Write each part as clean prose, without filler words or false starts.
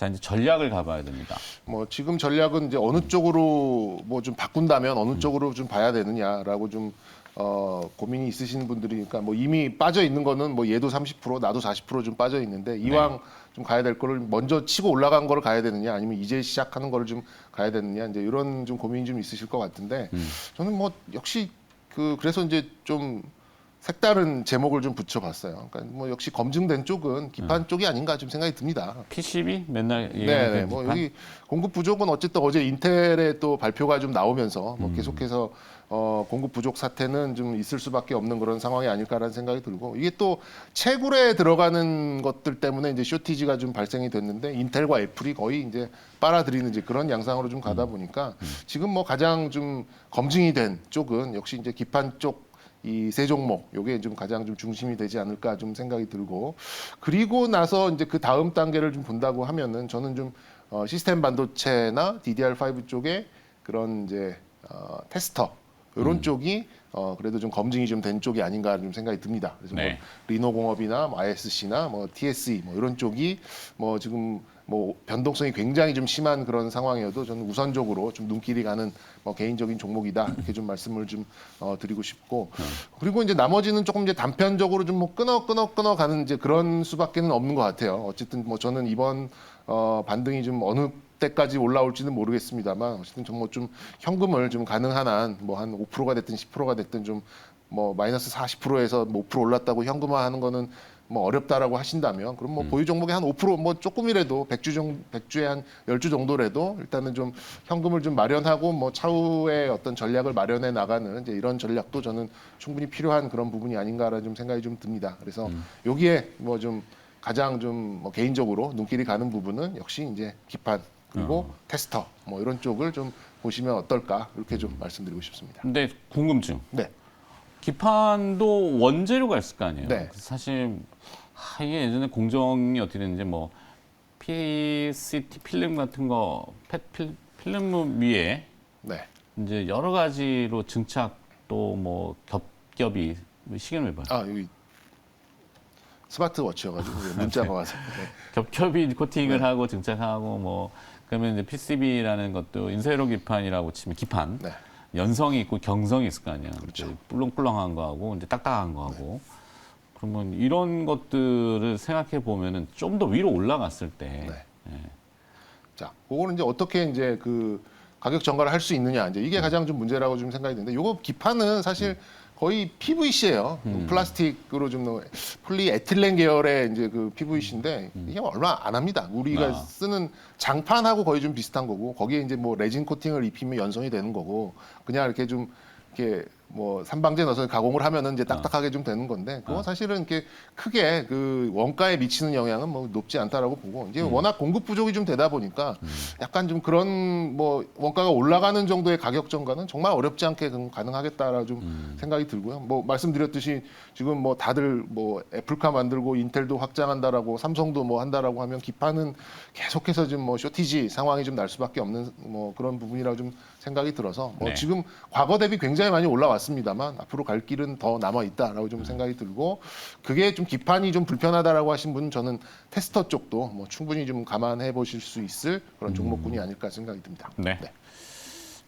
자, 이제 전략을 가봐야 됩니다. 뭐 지금 전략은 이제 어느 쪽으로 뭐 좀 바꾼다면 어느 쪽으로 좀 봐야 되느냐라고 좀 고민이 있으신 분들이니까 뭐 이미 빠져 있는 거는 뭐 얘도 30% 나도 40%좀 빠져 있는데 이왕 좀 가야 될 거를 먼저 치고 올라간 거를 가야 되느냐 아니면 이제 시작하는 거를 좀 가야 되느냐 이제 이런 좀 고민이 좀 있으실 것 같은데 저는 뭐 역시 그래서 이제 좀 색다른 제목을 좀 붙여봤어요. 그러니까 뭐 역시 검증된 쪽은 기판 쪽이 아닌가 좀 생각이 듭니다. PCB 맨날 네, 얘기하는 뭐 기판? 여기 공급 부족은 어쨌든 어제 인텔의 또 발표가 좀 나오면서 뭐 계속해서 공급 부족 사태는 좀 있을 수밖에 없는 그런 상황이 아닐까라는 생각이 들고 이게 또 채굴에 들어가는 것들 때문에 이제 쇼티지가 좀 발생이 됐는데 인텔과 애플이 거의 이제 빨아들이는 이제 그런 양상으로 좀 가다 보니까 지금 뭐 가장 좀 검증이 된 쪽은 역시 이제 기판 쪽 이 세 종목 요게 좀 가장 좀 중심이 되지 않을까 좀 생각이 들고 그리고 나서 이제 그 다음 단계를 좀 본다고 하면은 저는 좀 시스템 반도체나 DDR5 쪽에 그런 이제 테스터 이런 쪽이 그래도 좀 검증이 좀 된 쪽이 아닌가 좀 생각이 듭니다. 그래서 뭐 리노공업이나 뭐 ISC나 뭐 TSE 뭐 이런 쪽이 뭐 지금 뭐 변동성이 굉장히 좀 심한 그런 상황이어도 저는 우선적으로 좀 눈길이 가는 뭐 개인적인 종목이다 이렇게 좀 말씀을 좀 드리고 싶고 그리고 이제 나머지는 조금 이제 단편적으로 좀 뭐 끊어 가는 이제 그런 수밖에는 없는 것 같아요. 어쨌든 뭐 저는 이번 반등이 좀 어느 때까지 올라올지는 모르겠습니다만 어쨌든 좀 뭐 좀 현금을 좀 가능한 한 뭐 한 5%가 됐든 10%가 됐든 좀 뭐 마이너스 40%에서 뭐 5% 올랐다고 현금화하는 거는 뭐 어렵다라고 하신다면 그럼 뭐 보유 종목의 한 5%뭐 조금이라도 100주에 한 10주 정도라도 일단은 좀 현금을 좀 마련하고 뭐 차후에 어떤 전략을 마련해 나가는 이제 이런 전략도 저는 충분히 필요한 그런 부분이 아닌가라는 좀 생각이 좀 듭니다. 그래서 여기에 뭐 좀 가장 좀 뭐 개인적으로 눈길이 가는 부분은 역시 이제 기판 그리고 테스터 뭐 이런 쪽을 좀 보시면 어떨까 이렇게 좀 말씀드리고 싶습니다. 근데 궁금증. 네. 기판도 원재료가 있을 거 아니에요. 네. 사실 이게 예전에 공정이 어떻게 됐는지 뭐 PCT 필름 같은 거 필름 위에 네. 이제 여러 가지로 증착 또 뭐 겹겹이 시계를 봐요. 아 여기 스마트워치여가지고 문자가 와서. 네. 겹겹이 코팅을 하고 증착하고 뭐 그러면 이제 PCB라는 것도 인쇄로 기판이라고 치면 기판 네. 연성이 있고 경성이 있을 거 아니에요. 그렇죠. 뿔렁뿔렁한 거하고 이제 딱딱한 거하고 그러면 이런 것들을 생각해 보면은 좀 더 위로 올라갔을 때 자, 그거는 이제 어떻게 이제 그 가격 전가를 할 수 있느냐 이제 이게 가장 좀 문제라고 좀 생각이 드는데 요거 기판은 사실 거의 PVC예요. 플라스틱으로 좀 폴리에틸렌 계열의 이제 그 PVC인데 이게 얼마 안 합니다. 우리가 쓰는 장판하고 거의 좀 비슷한 거고 거기에 이제 뭐 레진 코팅을 입히면 연성이 되는 거고 그냥 이렇게 좀 이렇게 뭐 산방제 넣어서 가공을 하면은 이제 딱딱하게 좀 되는 건데 그거 사실은 이렇게 크게 그 원가에 미치는 영향은 뭐 높지 않다라고 보고 이제 워낙 공급 부족이 좀 되다 보니까 약간 좀 그런 뭐 원가가 올라가는 정도의 가격 전가는 정말 어렵지 않게 가능하겠다라 좀 생각이 들고요. 뭐 말씀드렸듯이 지금 뭐 다들 뭐 애플카 만들고 인텔도 확장한다라고 삼성도 뭐 한다라고 하면 기판은 계속해서 지금 뭐 쇼티지 상황이 좀 날 수밖에 없는 뭐 그런 부분이라고 좀 생각이 들어서 뭐 지금 과거 대비 굉장히 많이 올라왔습니다만 앞으로 갈 길은 더 남아 있다라고 좀 생각이 들고 그게 좀 기판이 좀 불편하다라고 하신 분은 저는 테스터 쪽도 뭐 충분히 좀 감안해 보실 수 있을 그런 종목군이 아닐까 생각이 듭니다. 네.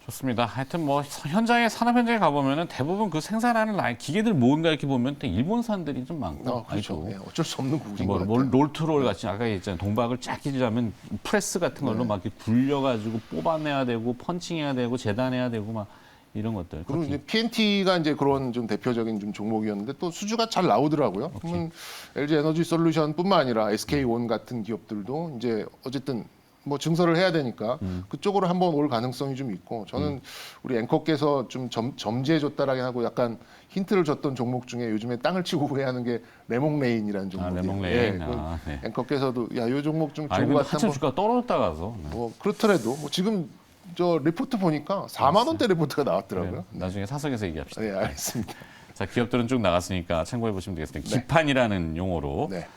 좋습니다. 하여튼 뭐 현장에 산업 현장에 가보면은 대부분 그 생산하는 라인 기계들 뭔가 이렇게 보면 또 일본산들이 좀 많고 그렇죠. 네, 어쩔 수 없는 부분인 것 뭐 같아요. 롤트롤 같이 아까 얘기했잖아요. 동박을 쫙 끼자면 프레스 같은 걸로 막 이렇게 굴려가지고 뽑아내야 되고 펀칭해야 되고 재단해야 되고 막 이런 것들. 그리고 이제 PNT가 이제 그런 좀 대표적인 좀 종목이었는데 또 수주가 잘 나오더라고요. 그러면 LG 에너지 솔루션뿐만 아니라 SK온 같은 기업들도 이제 어쨌든 뭐 증설을 해야 되니까 그쪽으로 한번 올 가능성이 좀 있고 저는 우리 앵커께서 좀 점지해 줬다라고 하고 약간 힌트를 줬던 종목 중에 요즘에 땅을 치고 후회하는 게 레몽레인이라는 종목이에요. 레몽레인. 네. 앵커께서도 야, 이 종목 좀 아니 좋은 근데 것 같아. 한참 주가 떨어졌다 가서. 뭐 그렇더라도 뭐 지금 저 리포트 보니까 4만 원대 리포트가 나왔더라고요. 나중에 사석에서 얘기합시다. 네, 알겠습니다. 자, 기업들은 쭉 나갔으니까 참고해 보시면 되겠습니다. 기판이라는 용어로. 네.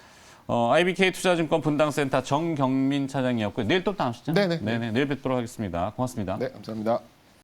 IBK 투자증권 분당센터 정경민 차장이었고요. 내일 또 나오시죠? 네네. 내일 뵙도록 하겠습니다. 고맙습니다. 네, 감사합니다.